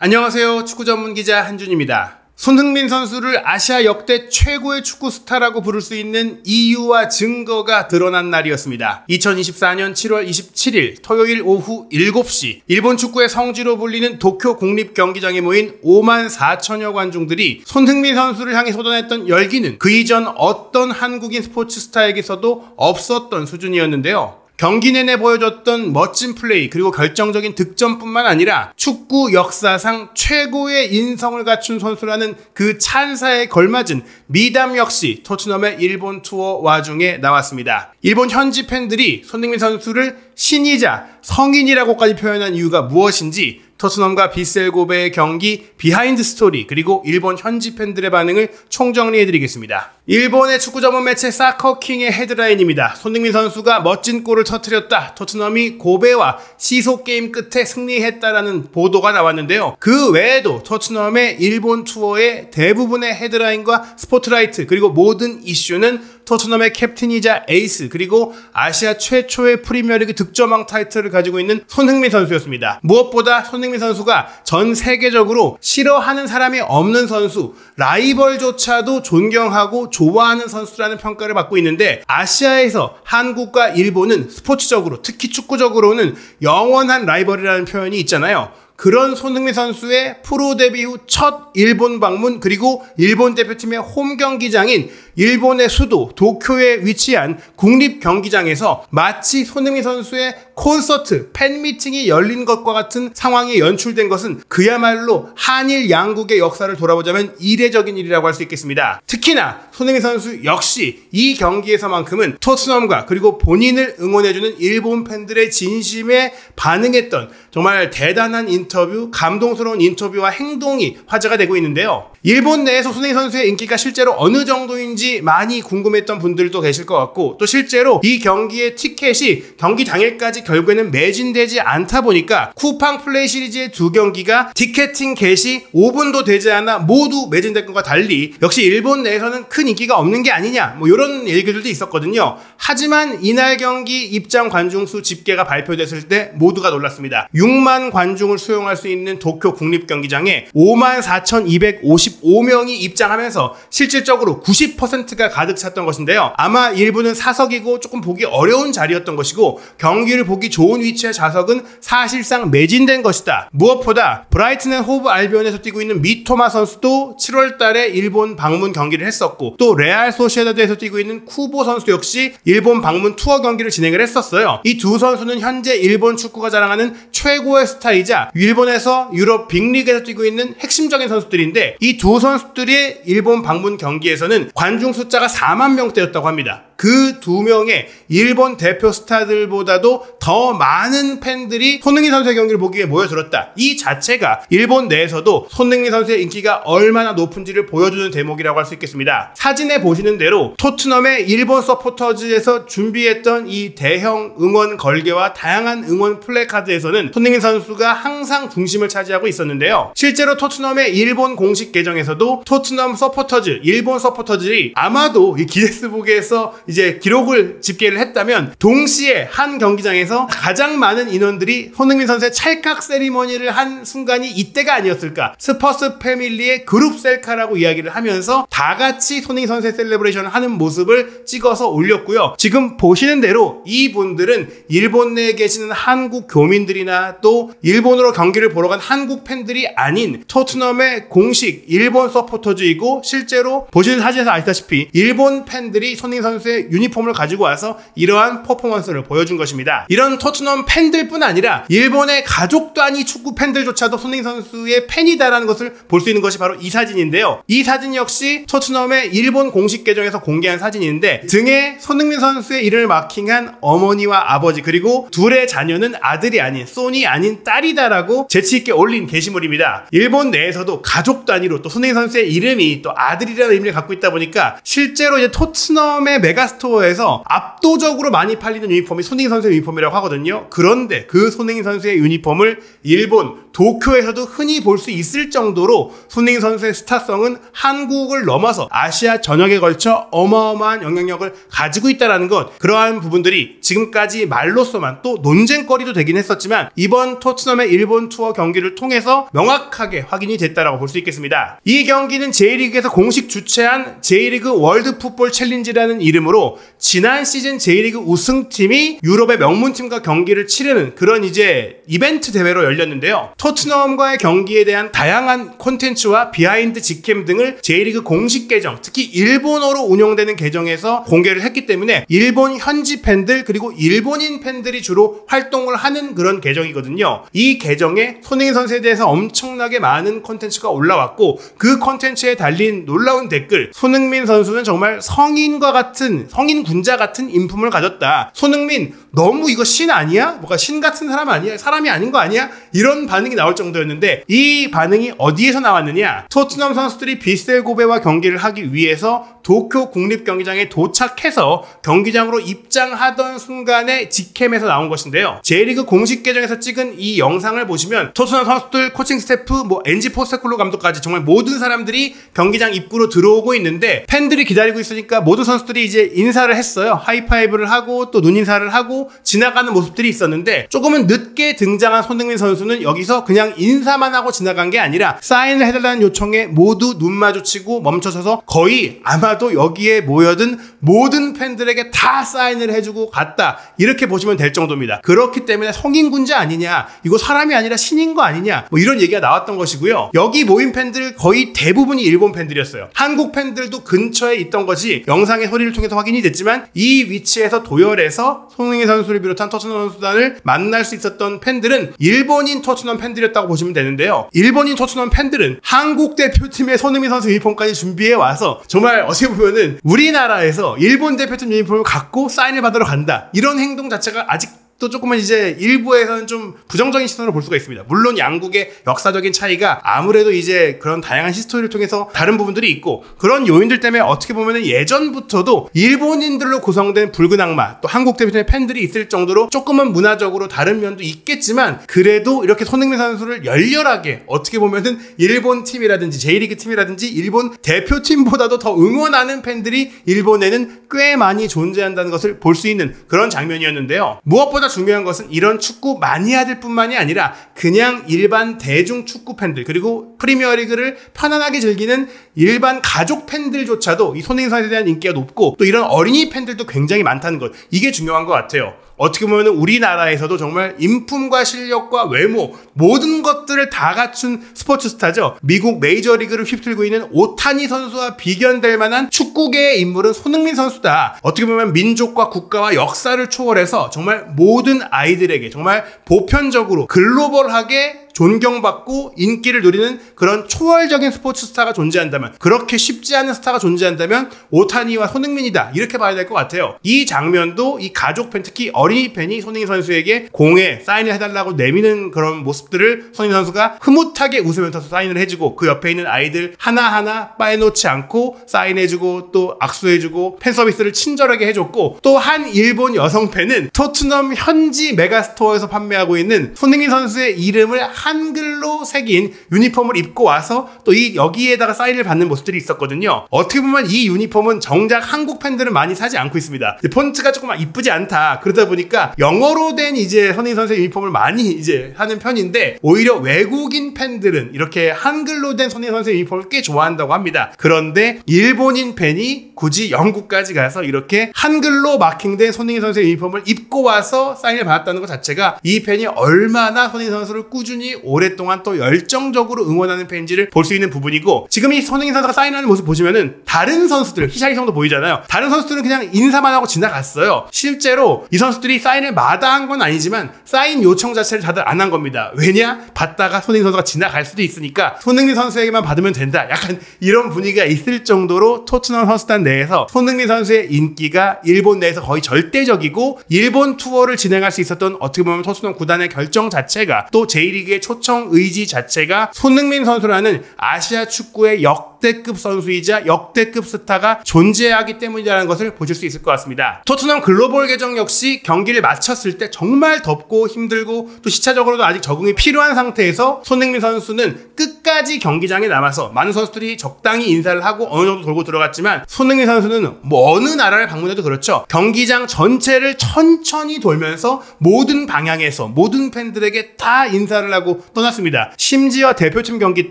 안녕하세요. 축구 전문 기자 한준입니다. 손흥민 선수를 아시아 역대 최고의 축구 스타라고 부를 수 있는 이유와 증거가 드러난 날이었습니다. 2024년 7월 27일 토요일 오후 7시 일본 축구의 성지로 불리는 도쿄 국립경기장에 모인 5만 4천여 관중들이 손흥민 선수를 향해 쏟아냈던 열기는 그 이전 어떤 한국인 스포츠 스타에게서도 없었던 수준이었는데요. 경기 내내 보여줬던 멋진 플레이 그리고 결정적인 득점뿐만 아니라 축구 역사상 최고의 인성을 갖춘 선수라는 그 찬사에 걸맞은 미담 역시 토트넘의 일본 투어 와중에 나왔습니다. 일본 현지 팬들이 손흥민 선수를 신이자 성인이라고까지 표현한 이유가 무엇인지 토트넘과 빗셀 고베의 경기 비하인드 스토리 그리고 일본 현지 팬들의 반응을 총정리해드리겠습니다. 일본의 축구 전문 매체 사커킹의 헤드라인입니다. 손흥민 선수가 멋진 골을 터뜨렸다. 토트넘이 고베와 시속 게임 끝에 승리했다라는 보도가 나왔는데요. 그 외에도 토트넘의 일본 투어의 대부분의 헤드라인과 스포트라이트 그리고 모든 이슈는 토트넘의 캡틴이자 에이스 그리고 아시아 최초의 프리미어리그 득점왕 타이틀을 가지고 있는 손흥민 선수였습니다. 무엇보다 손흥민 선수가 전 세계적으로 싫어하는 사람이 없는 선수, 라이벌조차도 존경하고 좋아하는 선수라는 평가를 받고 있는데 아시아에서 한국과 일본은 스포츠적으로 특히 축구적으로는 영원한 라이벌이라는 표현이 있잖아요. 그런 손흥민 선수의 프로 데뷔 후 첫 일본 방문 그리고 일본 대표팀의 홈 경기장인 일본의 수도 도쿄에 위치한 국립경기장에서 마치 손흥민 선수의 콘서트, 팬미팅이 열린 것과 같은 상황이 연출된 것은 그야말로 한일 양국의 역사를 돌아보자면 이례적인 일이라고 할 수 있겠습니다. 특히나 손흥민 선수 역시 이 경기에서만큼은 토트넘과 그리고 본인을 응원해주는 일본 팬들의 진심에 반응했던 정말 대단한 인터뷰, 감동스러운 인터뷰와 행동이 화제가 되고 있는데요. 일본 내에서 손흥민 선수의 인기가 실제로 어느 정도인지 많이 궁금했던 분들도 계실 것 같고 또 실제로 이 경기의 티켓이 경기 당일까지 결국에는 매진되지 않다 보니까 쿠팡 플레이 시리즈의 두 경기가 티켓팅 개시 5분도 되지 않아 모두 매진된 것과 달리 역시 일본 내에서는 큰 인기가 없는 게 아니냐 이런 얘기들도 있었거든요. 하지만 이날 경기 입장 관중수 집계가 발표됐을 때 모두가 놀랐습니다. 6만 관중을 수용할 수 있는 도쿄 국립경기장에 5만 4,255명이 입장하면서 실질적으로 90%가 가득 찼던 것인데요. 아마 일부는 사석이고 조금 보기 어려운 자리였던 것이고 경기를 보기 좋은 위치의 좌석은 사실상 매진된 것이다. 무엇보다 브라이튼 앤 호브 알비온에서 뛰고 있는 미토마 선수도 7월 달에 일본 방문 경기를 했었고 또 레알 소시에다드에서 뛰고 있는 쿠보 선수 역시 일본 방문 투어 경기를 진행을 했었어요. 이 두 선수는 현재 일본 축구가 자랑하는 최고의 스타이자 일본에서 유럽 빅리그에서 뛰고 있는 핵심적인 선수들인데 이 두 선수들의 일본 방문 경기에서는 관중 숫자가 4만 명대였다고 합니다. 그 두 명의 일본 대표 스타들보다도 더 많은 팬들이 손흥민 선수의 경기를 보기 위해 모여들었다. 이 자체가 일본 내에서도 손흥민 선수의 인기가 얼마나 높은지를 보여주는 대목이라고 할 수 있겠습니다. 사진에 보시는 대로 토트넘의 일본 서포터즈에서 준비했던 이 대형 응원 걸개와 다양한 응원 플래카드에서는 손흥민 선수가 항상 중심을 차지하고 있었는데요. 실제로 토트넘의 일본 공식 계정에서도 토트넘 서포터즈, 일본 서포터즈들이 아마도 이 기네스북에서 이제 기록을 집계를 했다면 동시에 한 경기장에서 가장 많은 인원들이 손흥민 선수의 찰칵 세리머니를 한 순간이 이때가 아니었을까. 스퍼스 패밀리의 그룹 셀카라고 이야기를 하면서 다 같이 손흥민 선수의 셀레브레이션을 하는 모습을 찍어서 올렸고요. 지금 보시는 대로 이분들은 일본 내에 계시는 한국 교민들이나 또 일본으로 경기를 보러 간 한국 팬들이 아닌 토트넘의 공식 일본 서포터즈이고 실제로 보시는 사진에서 아시다시피 일본 팬들이 손흥민 선수의 유니폼을 가지고 와서 이러한 퍼포먼스를 보여준 것입니다. 이런 토트넘 팬들뿐 아니라 일본의 가족 단위 축구 팬들조차도 손흥민 선수의 팬이다라는 것을 볼 수 있는 것이 바로 이 사진인데요. 이 사진 역시 토트넘의 일본 공식 계정에서 공개한 사진인데 등에 손흥민 선수의 이름을 마킹한 어머니와 아버지 그리고 둘의 자녀는 아들이 아닌 손이 아닌 딸이다라고 재치있게 올린 게시물입니다. 일본 내에서도 가족 단위로 또 손흥민 선수의 이름이 또 아들이라는 의미를 갖고 있다 보니까 실제로 이제 토트넘의 메가 메가스토어에서 압도적으로 많이 팔리는 유니폼이 손흥민 선수의 유니폼이라고 하거든요. 그런데 그 손흥민 선수의 유니폼을 일본 도쿄에서도 흔히 볼 수 있을 정도로 손흥민 선수의 스타성은 한국을 넘어서 아시아 전역에 걸쳐 어마어마한 영향력을 가지고 있다는 것, 그러한 부분들이 지금까지 말로서만 또 논쟁거리도 되긴 했었지만 이번 토트넘의 일본 투어 경기를 통해서 명확하게 확인이 됐다라고 볼 수 있겠습니다. 이 경기는 J리그에서 공식 주최한 J리그 월드 풋볼 챌린지라는 이름으로 지난 시즌 J리그 우승팀이 유럽의 명문팀과 경기를 치르는 그런 이제 이벤트 대회로 열렸는데요. 토트넘과의 경기에 대한 다양한 콘텐츠와 비하인드 직캠 등을 J리그 공식 계정, 특히 일본어로 운영되는 계정에서 공개를 했기 때문에 일본 현지 팬들 그리고 일본인 팬들이 주로 활동을 하는 그런 계정이거든요. 이 계정에 손흥민 선수에 대해서 엄청나게 많은 콘텐츠가 올라왔고 그 콘텐츠에 달린 놀라운 댓글, 손흥민 선수는 정말 성인과 같은, 성인 군자 같은 인품을 가졌다. 손흥민 너무 이거 신 아니야? 뭐가 신 같은 사람 아니야? 사람이 아닌 거 아니야? 이런 반응이 나올 정도였는데 이 반응이 어디에서 나왔느냐? 토트넘 선수들이 비셀 고베와 경기를 하기 위해서 도쿄 국립경기장에 도착해서 경기장으로 입장하던 순간에 직캠에서 나온 것인데요. J리그 공식 계정에서 찍은 이 영상을 보시면 토트넘 선수들, 코칭 스태프, 엔지 포스테콜로 감독까지 정말 모든 사람들이 경기장 입구로 들어오고 있는데 팬들이 기다리고 있으니까 모든 선수들이 이제 인사를 했어요. 하이파이브를 하고 또 눈인사를 하고 지나가는 모습들이 있었는데 조금은 늦게 등장한 손흥민 선수는 여기서 그냥 인사만 하고 지나간 게 아니라 사인을 해달라는 요청에 모두 눈 마주치고 멈춰서서 거의 아마도 여기에 모여든 모든 팬들에게 다 사인을 해주고 갔다, 이렇게 보시면 될 정도입니다. 그렇기 때문에 성인군자 아니냐, 이거 사람이 아니라 신인 거 아니냐, 이런 얘기가 나왔던 것이고요. 여기 모인 팬들 거의 대부분이 일본 팬들이었어요. 한국 팬들도 근처에 있던 것이 영상의 소리를 통해서 확인이 됐지만 이 위치에서 도열해서 손흥민 선수를 비롯한 토트넘 선수단을 만날 수 있었던 팬들은 일본인 토트넘 팬들이었다고 보시면 되는데요. 일본인 토트넘 팬들은 한국 대표팀의 손흥민 선수 유니폼까지 준비해 와서 정말 어떻게 보면은 우리나라에서 일본 대표팀 유니폼을 갖고 사인을 받으러 간다, 이런 행동 자체가 아직 또 조금은 이제 일부에서는 좀 부정적인 시선으로 볼 수가 있습니다. 물론 양국의 역사적인 차이가 아무래도 이제 그런 다양한 히스토리를 통해서 다른 부분들이 있고 그런 요인들 때문에 어떻게 보면은 예전부터도 일본인들로 구성된 붉은 악마, 또 한국 대표팀의 팬들이 있을 정도로 조금은 문화적으로 다른 면도 있겠지만 그래도 이렇게 손흥민 선수를 열렬하게 어떻게 보면은 일본 팀이라든지 J리그 팀이라든지 일본 대표팀보다도 더 응원하는 팬들이 일본에는 꽤 많이 존재한다는 것을 볼 수 있는 그런 장면이었는데요. 무엇보다 중요한 것은 이런 축구 마니아들 뿐만이 아니라 그냥 일반 대중 축구 팬들, 그리고 프리미어리그를 편안하게 즐기는 일반 가족 팬들조차도 이 손흥민 선수에 대한 인기가 높고 또 이런 어린이 팬들도 굉장히 많다는 것, 이게 중요한 것 같아요. 어떻게 보면 우리나라에서도 정말 인품과 실력과 외모 모든 것들을 다 갖춘 스포츠 스타죠. 미국 메이저리그를 휩쓸고 있는 오타니 선수와 비견될 만한 축구계의 인물은 손흥민 선수다. 어떻게 보면 민족과 국가와 역사를 초월해서 정말 모든 아이들에게 정말 보편적으로 글로벌하게 존경받고 인기를 누리는 그런 초월적인 스포츠 스타가 존재한다면, 그렇게 쉽지 않은 스타가 존재한다면 오타니와 손흥민이다, 이렇게 봐야 될 것 같아요. 이 장면도 이 가족 팬, 특히 어린이 팬이 손흥민 선수에게 공에 사인을 해달라고 내미는 그런 모습들을 손흥민 선수가 흐뭇하게 웃으면서 사인을 해주고 그 옆에 있는 아이들 하나하나 빠여놓지 않고 사인해주고 또 악수해주고 팬 서비스를 친절하게 해줬고, 또 한 일본 여성 팬은 토트넘 현지 메가스토어에서 판매하고 있는 손흥민 선수의 이름을 한글로 새긴 유니폼을 입고 와서 또 여기에다가 사인을 받는 모습들이 있었거든요. 어떻게 보면 이 유니폼은 정작 한국 팬들은 많이 사지 않고 있습니다. 폰트가 조금 이쁘지 않다, 그러다 보니까 영어로 된 이제 손흥민 선수의 유니폼을 많이 이제 하는 편인데 오히려 외국인 팬들은 이렇게 한글로 된 손흥민 선수의 유니폼을 꽤 좋아한다고 합니다. 그런데 일본인 팬이 굳이 영국까지 가서 이렇게 한글로 마킹된 손흥민 선수의 유니폼을 입고 와서 사인을 받았다는 것 자체가 이 팬이 얼마나 손흥민 선수를 꾸준히 오랫동안 또 열정적으로 응원하는 팬인지를 볼 수 있는 부분이고, 지금 이 손흥민 선수가 사인하는 모습 보시면은 다른 선수들, 히샤이성도 보이잖아요. 다른 선수들은 그냥 인사만 하고 지나갔어요. 실제로 이 선수들이 사인을 마다한 건 아니지만 사인 요청 자체를 다들 안 한 겁니다. 왜냐? 받다가 손흥민 선수가 지나갈 수도 있으니까 손흥민 선수에게만 받으면 된다, 약간 이런 분위기가 있을 정도로 토트넘 선수단 내에서 손흥민 선수의 인기가 일본 내에서 거의 절대적이고, 일본 투어를 진행할 수 있었던 어떻게 보면 토트넘 구단의 결정 자체가 또 J리그의 그의 초청 의지 자체가 손흥민 선수라는 아시아 축구의 역대급 선수이자 역대급 스타가 존재하기 때문이라는 것을 보실 수 있을 것 같습니다. 토트넘 글로벌 계정 역시 경기를 마쳤을 때 정말 덥고 힘들고 또 시차적으로도 아직 적응이 필요한 상태에서 손흥민 선수는 끝까지 경기장에 남아서 많은 선수들이 적당히 인사를 하고 어느 정도 돌고 들어갔지만 손흥민 선수는 뭐 어느 나라를 방문해도 그렇죠. 경기장 전체를 천천히 돌면서 모든 방향에서 모든 팬들에게 다 인사를 하고 떠났습니다. 심지어 대표팀 경기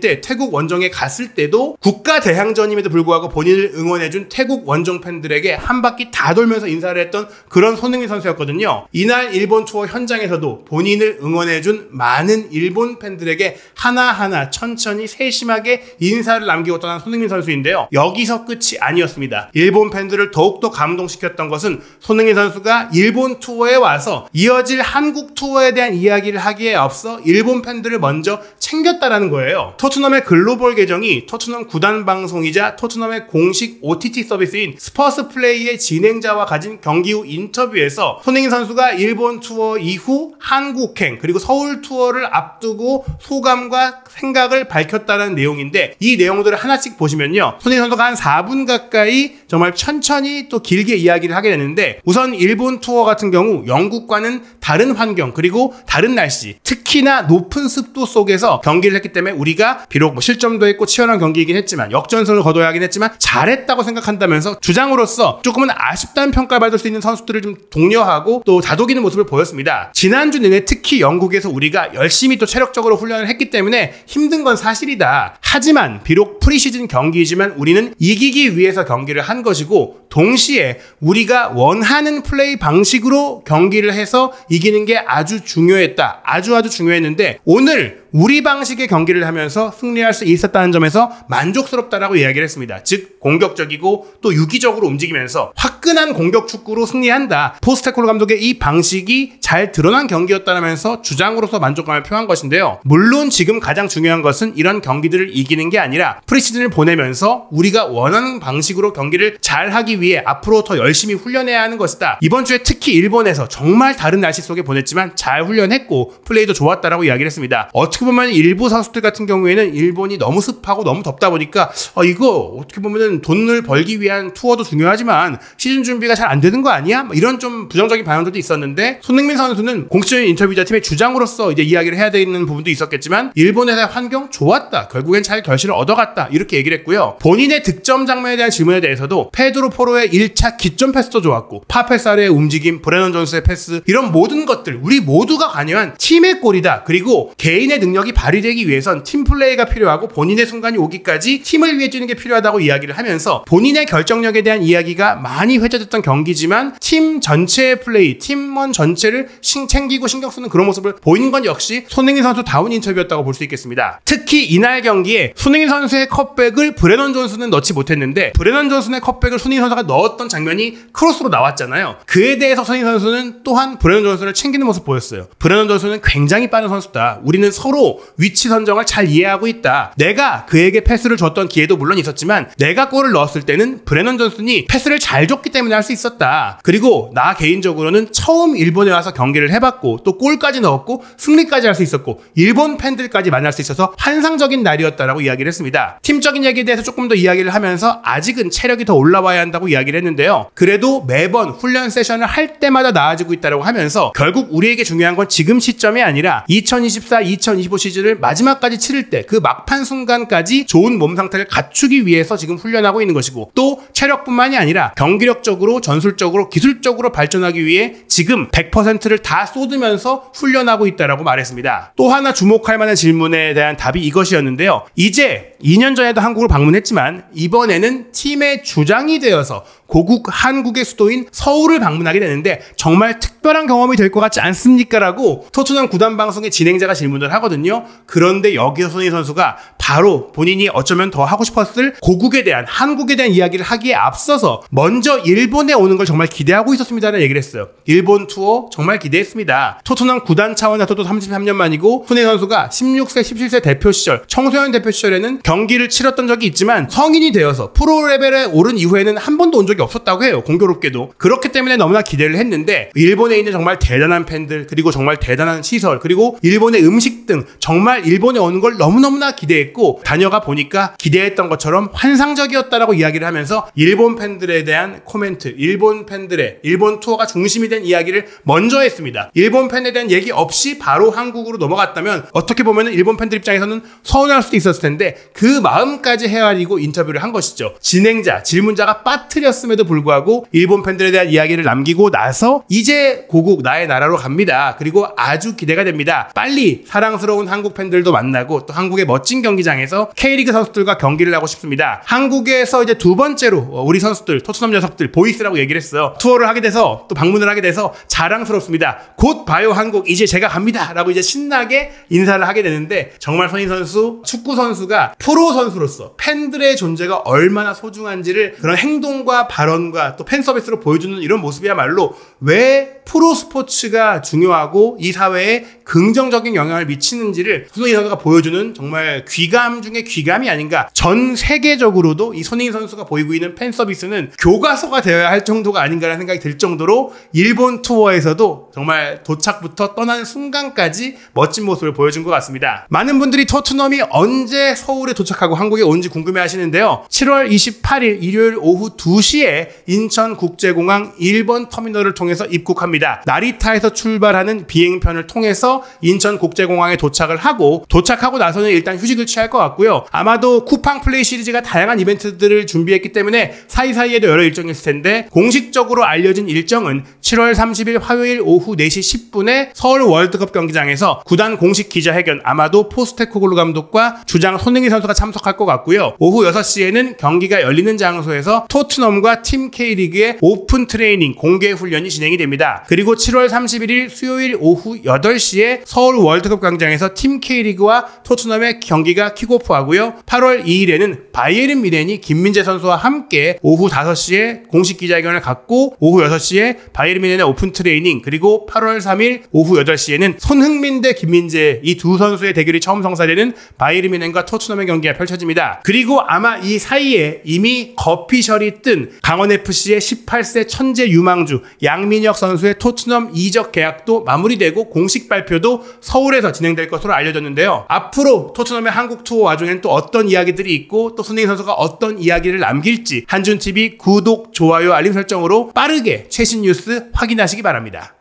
때 태국 원정에 갔을 때도 국가 대항전임에도 불구하고 본인을 응원해준 태국 원정 팬들에게 한 바퀴 다 돌면서 인사를 했던 그런 손흥민 선수였거든요. 이날 일본 투어 현장에서도 본인을 응원해준 많은 일본 팬들에게 하나하나 천천히 세심하게 인사를 남기고 떠난 손흥민 선수인데요. 여기서 끝이 아니었습니다. 일본 팬들을 더욱더 감동시켰던 것은 손흥민 선수가 일본 투어에 와서 이어질 한국 투어에 대한 이야기를 하기에 앞서 일본 팬들을 먼저 챙겼다라는 거예요. 토트넘의 글로벌 계정이 토트넘 구단 방송이자 토트넘의 공식 OTT 서비스인 스퍼스 플레이의 진행자와 가진 경기 후 인터뷰에서 손흥민 선수가 일본 투어 이후 한국행 그리고 서울 투어를 앞두고 소감과 생각을 밝혔다는 내용인데 이 내용들을 하나씩 보시면요. 손흥민 선수가 한 4분 가까이 정말 천천히 또 길게 이야기를 하게 되는데 우선 일본 투어 같은 경우 영국과는 다른 환경 그리고 다른 날씨 특히나 높은 습도 속에서 경기를 했기 때문에 우리가 비록 뭐 실점도 했고 치열한 경기이긴 했지만 역전승을 거둬야 하긴 했지만 잘했다고 생각한다면서 주장으로서 조금은 아쉽다는 평가를 받을 수 있는 선수들을 좀 독려하고 또 다독이는 모습을 보였습니다. 지난주 내내 특히 영국에서 우리가 열심히 또 체력적으로 훈련을 했기 때문에 힘든 건 사실이다. 하지만 비록 프리시즌 경기이지만 우리는 이기기 위해서 경기를 한 것이고 동시에 우리가 원하는 플레이 방식으로 경기를 해서 이기는 게 아주 중요했다. 아주 중요했는데 오늘 우리 방식의 경기를 하면서 승리할 수 있었다는 점에서 만족스럽다라고 이야기를 했습니다. 즉 공격적이고 또 유기적으로 움직이면서 화끈한 공격 축구로 승리한다. 포스테코글루 감독의 이 방식이 잘 드러난 경기였다면서 주장으로서 만족감을 표한 것인데요. 물론 지금 가장 중요한 것은 이런 경기들을 이기는 게 아니라 프리시즌을 보내면서 우리가 원하는 방식으로 경기를 잘 하기 위해 앞으로 더 열심히 훈련해야 하는 것이다. 이번 주에 특히 일본에서 정말 다른 날씨 속에 보냈지만 잘 훈련했고 플레이도 좋았다라고 이야기를 했습니다. 어떻게 보면 일부 선수들 같은 경우에는 일본이 너무 습하고 너무 덥다 보니까 이거 어떻게 보면은 돈을 벌기 위한 투어도 중요하지만 시즌 준비가 잘 안 되는 거 아니야? 이런 좀 부정적인 반응들도 있었는데 손흥민 선수는 공식적인 인터뷰자 팀의 주장으로서 이제 이야기를 해야 되는 부분도 있었겠지만 일본에서의 환경 좋았다. 결국엔 잘 결실을 얻어갔다. 이렇게 얘기를 했고요. 본인의 득점 장면에 대한 질문에 대해서도 페드로 포로의 1차 기점 패스도 좋았고 파페사르의 움직임, 브레넌 존스의 패스 이런 모든 것들 우리 모두가 관여한 팀의 골이다. 그리고 개인의 능력이 발휘되기 위해선 팀 플레이가 필요하고 본인의 순간이 오기까지 팀을 위해 뛰는 게 필요하다고 이야기를 하면서 본인의 결정력에 대한 이야기가 많이 회자됐던 경기지만 팀 전체의 플레이, 팀원 전체를 챙기고 신경 쓰는 그런 모습을 보이는 건 역시 손흥민 선수 다운 인터뷰였다고 볼 수 있겠습니다. 특히 이날 경기에 손흥민 선수의 컷백을 브레넌 존스는 넣지 못했는데 브레넌 존슨의 컷백을 손흥민 선수가 넣었던 장면이 크로스로 나왔잖아요. 그에 대해서 손흥민 선수는 또한 브레넌 존슨을 챙기는 모습 보였어요. 브레넌 존슨은 굉장히 빠른 선수다. 우리는 서로 위치 선정을 잘 이해하고 있다. 내가 그에게 패스를 줬던 기회도 물론 있었지만 내가 골을 넣었을 때는 브레넌 존슨이 패스를 잘 줬기 때문에 할 수 있었다. 그리고 나 개인적으로는 처음 일본에 와서 경기를 해봤고 또 골까지 넣었고 승리까지 할 수 있었고 일본 팬들까지 만날 수 있어서 환상적인 날이었다라고 이야기를 했습니다. 팀적인 얘기에 대해서 조금 더 이야기를 하면서 아직은 체력이 더 올라와야 한다고 이야기를 했는데요. 그래도 매번 훈련 세션을 할 때마다 나아지고 있다고 하면서 결국 우리에게 중요한 건 지금 시점이 아니라 2024-2025 시즌을 마지막까지 치를 때 그 막판 순간까지 좋은 몸 상태를 갖추기 위해서 지금 훈련하고 있는 것이고 또 체력뿐만이 아니라 경기력적으로 전술적으로 기술적으로 발전하기 위해 지금 100%를 다 쏟으면서 훈련하고 있다라고 말했습니다. 또 하나 주목할 만한 질문에 대한 답이 이것이었는데요. 이제 2년 전에도 한국을 방문했지만 이번에는 팀의 주장이 되어서 고국 한국의 수도인 서울을 방문하게 되는데 정말 특별한 경험이 될 것 같지 않습니까? 라고 토트넘 구단 방송의 진행자가 질문을 하거든요. 그런데 여기서 손흥민 선수가 바로 본인이 어쩌면 더 하고 싶었을 고국에 대한 한국에 대한 이야기를 하기에 앞서서 먼저 일본에 오는 걸 정말 기대하고 있었습니다라는 얘기를 했어요. 일본 투어 정말 기대했습니다. 토트넘 구단 차원에서도 33년 만이고 손흥민 선수가 16세, 17세 대표 시절 청소년 대표 시절에는 경기를 치렀던 적이 있지만 성인이 되어서 프로 레벨에 오른 이후에는 한 번도 온 적이 적이 없었다고 해요. 공교롭게도. 그렇기 때문에 너무나 기대를 했는데 일본에 있는 정말 대단한 팬들, 그리고 정말 대단한 시설, 그리고 일본의 음식 등 정말 일본에 오는 걸 너무너무나 기대했고, 다녀가 보니까 기대했던 것처럼 환상적이었다라고 이야기를 하면서 일본 팬들에 대한 코멘트, 일본 팬들의 일본 투어가 중심이 된 이야기를 먼저 했습니다. 일본 팬에 대한 얘기 없이 바로 한국으로 넘어갔다면 어떻게 보면 일본 팬들 입장에서는 서운할 수도 있었을 텐데 그 마음까지 헤아리고 인터뷰를 한 것이죠. 진행자, 질문자가 빠뜨렸음에도 불구하고 일본 팬들에 대한 이야기를 남기고 나서 이제 고국 나의 나라로 갑니다. 그리고 아주 기대가 됩니다. 빨리 사랑스러운 한국 팬들도 만나고 또 한국의 멋진 경기장에서 K리그 선수들과 경기를 하고 싶습니다. 한국에서 이제 두 번째로 우리 선수들, 토트넘 녀석들 보이스라고 얘기를 했어요. 투어를 하게 돼서 또 방문을 하게 돼서 자랑스럽습니다. 곧 봐요 한국, 이제 제가 갑니다 라고 이제 신나게 인사를 하게 되는데, 정말 손흥민 선수, 축구 선수가 프로 선수로서 팬들의 존재가 얼마나 소중한지를 그런 행동과 발언과 또 팬 서비스로 보여주는 이런 모습이야말로 왜 프로 스포츠가 중요하고 이 사회에 긍정적인 영향을 미치는지를 손흥민 선수가 보여주는 정말 귀감 중에 귀감이 아닌가. 전 세계적으로도 이 손흥민 선수가 보이고 있는 팬 서비스는 교과서가 되어야 할 정도가 아닌가라는 생각이 들 정도로 일본 투어에서도 정말 도착부터 떠나는 순간까지 멋진 모습을 보여준 것 같습니다. 많은 분들이 토트넘이 언제 서울에 도착하고 한국에 온지 궁금해 하시는데요. 7월 28일 일요일 오후 2시에 인천국제공항 1번 터미널을 통해서 입국합니다. 나리타에서 출발하는 비행편을 통해서 인천국제공항에 도착을 하고, 도착하고 나서는 일단 휴식을 취할 것 같고요. 아마도 쿠팡 플레이 시리즈가 다양한 이벤트들을 준비했기 때문에 사이사이에도 여러 일정이 있을 텐데, 공식적으로 알려진 일정은 7월 30일 화요일 오후 4시 10분에 서울 월드컵 경기장에서 구단 공식 기자회견, 아마도 포스테코글루 감독과 주장 손흥민 선수가 참석할 것 같고요. 오후 6시에는 경기가 열리는 장소에서 토트넘과 팀 K리그의 오픈 트레이닝 공개 훈련이 진행이 됩니다. 그리고 7월 31일 수요일 오후 8시에 서울 월드컵 광장에서 팀 K리그와 토트넘의 경기가 킥오프하고요. 8월 2일에는 바이에른 뮌헨이 김민재 선수와 함께 오후 5시에 공식 기자회견을 갖고, 오후 6시에 바이에른 뮌헨의 오픈 트레이닝, 그리고 8월 3일 오후 8시에는 손흥민 대 김민재, 이 두 선수의 대결이 처음 성사되는 바이에른 뮌헨과 토트넘의 경기가 펼쳐집니다. 그리고 아마 이 사이에 이미 거피셜이 뜬 강원FC의 18세 천재 유망주 양민혁 선수의 토트넘 이적 계약도 마무리되고 공식 발표도 서울에서 진행될 것으로 알려졌는데요. 앞으로 토트넘의 한국 투어 와중엔 또 어떤 이야기들이 있고 또 손흥민 선수가 어떤 이야기를 남길지 한준TV 구독, 좋아요, 알림 설정으로 빠르게 최신 뉴스 확인하시기 바랍니다.